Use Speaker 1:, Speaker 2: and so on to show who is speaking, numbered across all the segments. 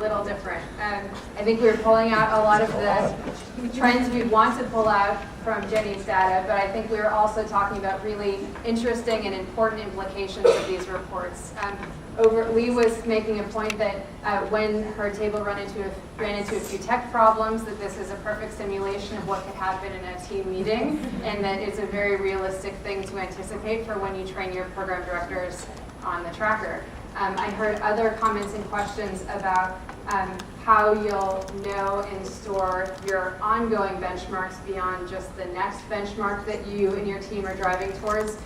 Speaker 1: little different. I think we were pulling out a lot of the trends we want to pull out from Jenny's data, but I think we were also talking about really interesting and important implications of these reports. Lee was making a point that when her table ran into a few tech problems, that this is a perfect simulation of what could happen in a team meeting, and that it's a very realistic thing to anticipate for when you train your program directors on the tracker. I heard other comments and questions about how you'll know and store your ongoing benchmarks beyond just the next benchmark that you and your team are driving towards.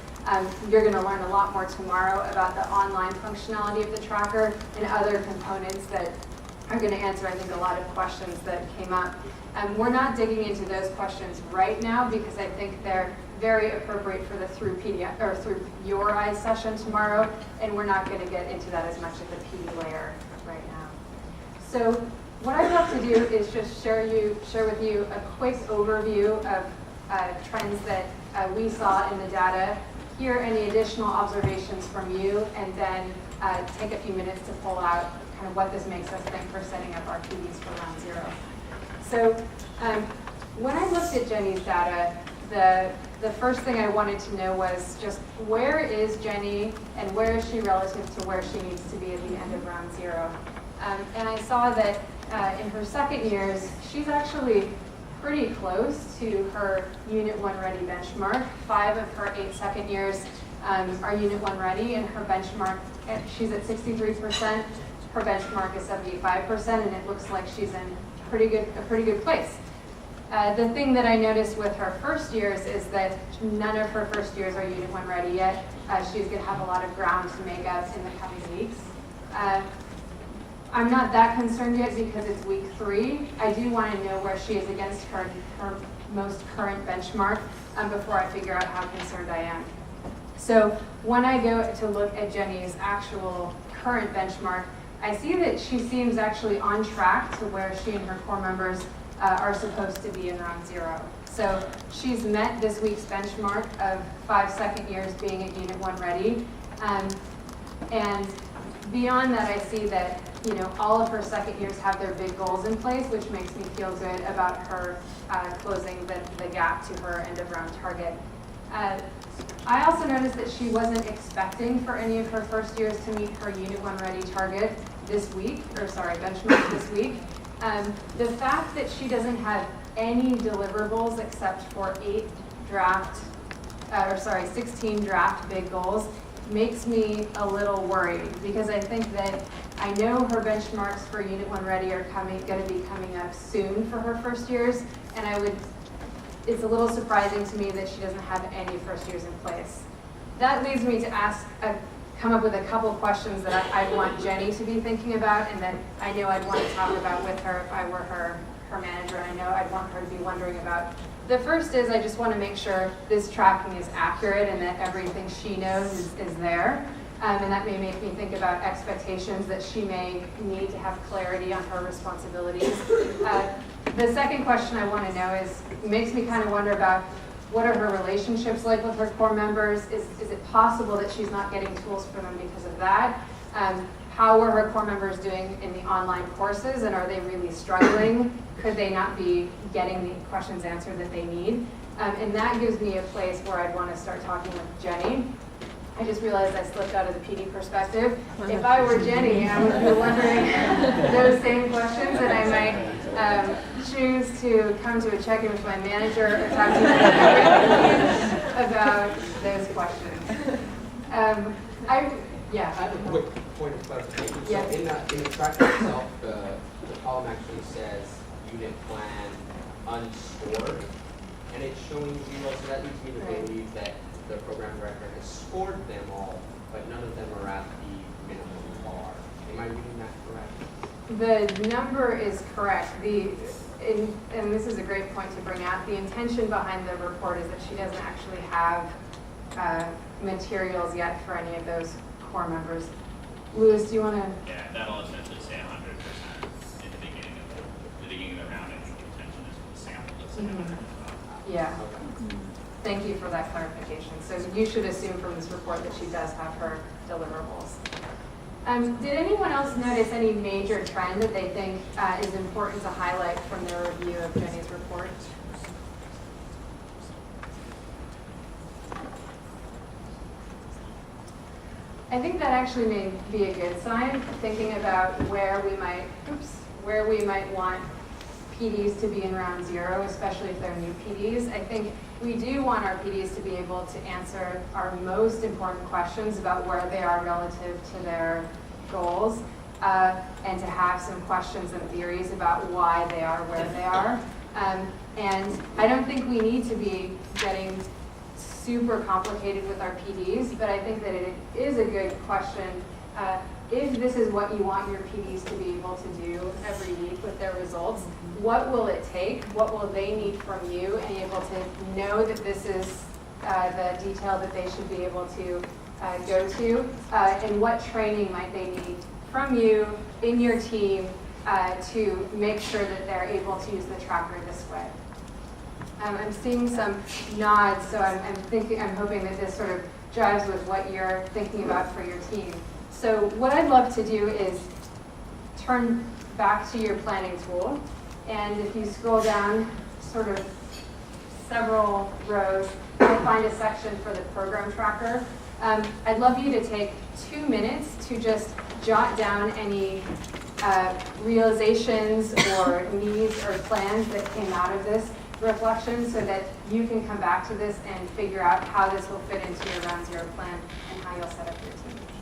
Speaker 1: You're going to learn a lot more tomorrow about the online functionality of the tracker and other components that are going to answer, I think, a lot of questions that came up. We're not digging into those questions right now because I think they're very appropriate for the through your eyes session tomorrow, and we're not going to get into that as much at the PD layer right now. So what I'd love to do is just share with you a quick overview of trends that we saw in the data, hear any additional observations from you, and then take a few minutes to pull out kind of what this makes us think for setting up our PDs for round zero. So when I looked at Jenny's data, the first thing I wanted to know was just where is Jenny and where is she relative to where she needs to be at the end of round zero. And I saw that in her second years, she's actually pretty close to her Unit 1 ready benchmark. 5 of her 8 second years are Unit 1 ready, and her benchmark, she's at 63%, her benchmark is 75%, and it looks like she's in a pretty good place. The thing that I noticed with her first years is that none of her first years are Unit 1 ready yet. She's going to have a lot of ground to make up in the coming weeks. I'm not that concerned yet because it's week 3. I do want to know where she is against her most current benchmark before I figure out how concerned I am. So when I go to look at Jenny's actual current benchmark, I see that she seems actually on track to where she and her core members are supposed to be in round zero. So she's met this week's benchmark of 5 second years being at Unit 1 ready. And beyond that, I see that all of her second years have their big goals in place, which makes me feel good about her closing the gap to her end of round target. I also noticed that she wasn't expecting for any of her first years to meet her Unit 1 ready target benchmark this week. The fact that she doesn't have any deliverables except for 16 draft big goals makes me a little worried, because I think that I know her benchmarks for Unit 1 ready are going to be coming up soon for her first years, and it's a little surprising to me that she doesn't have any first years in place. That leads me to come up with a couple questions that I want Jenny to be thinking about, and that I know I'd want to talk about with her if I were her manager, and I know I'd want her to be wondering about. The first is I just want to make sure this tracking is accurate and that everything she knows is there. And that may make me think about expectations that she may need to have clarity on her responsibilities. The second question I want to know it makes me kind of wonder about what are her relationships like with her core members? Is it possible that she's not getting tools for them because of that? How are her core members doing in the online courses, and are they really struggling? Could they not be getting the questions answered that they need? And that gives me a place where I'd want to start talking with Jenny. I just realized I slipped out of the PD perspective. If I were Jenny, I would be wondering those same questions, and I might choose to come to a check-in with my manager or talk to my about those questions.
Speaker 2: I have a quick point of clarification.
Speaker 1: Yeah.
Speaker 2: So in the tracker itself, the column actually says unit plan unstored, and it's showing 0, so that leads me to believe that the program director has scored them all, but none of them are at the minimum bar. Am I reading that correct?
Speaker 1: The number is correct. And this is a great point to bring out. The intention behind the report is that she doesn't actually have materials yet for any of those core members. Lewis, do you want to?
Speaker 3: Yeah, that'll essentially say 100% in the beginning of the round. I think the intention is for the sample to say 100%.
Speaker 1: Yeah. Thank you for that clarification. So you should assume from this report that she does have her deliverables. Did anyone else notice any major trend that they think is important to highlight from their review of Jenny's report? I think that actually may be a good sign, thinking about where we might want PDs to be in round zero, especially if they're new PDs. I think we do want our PDs to be able to answer our most important questions about where they are relative to their goals, and to have some questions and theories about why they are where they are. And I don't think we need to be getting super complicated with our PDs, but I think that it is a good question. If this is what you want your PDs to be able to do every week with their results, what will it take? What will they need from you? And be able to know that this is the detail that they should be able to go to, and what training might they need from you in your team to make sure that they're able to use the tracker this way. I'm seeing some nods, so I'm hoping that this sort of jives with what you're thinking about for your team. So what I'd love to do is turn back to your planning tool, and if you scroll down sort of several rows, you'll find a section for the program tracker. I'd love you to take 2 minutes to just jot down any realizations or needs or plans that came out of this reflection, so that you can come back to this and figure out how this will fit into your round zero plan and how you'll set up your team.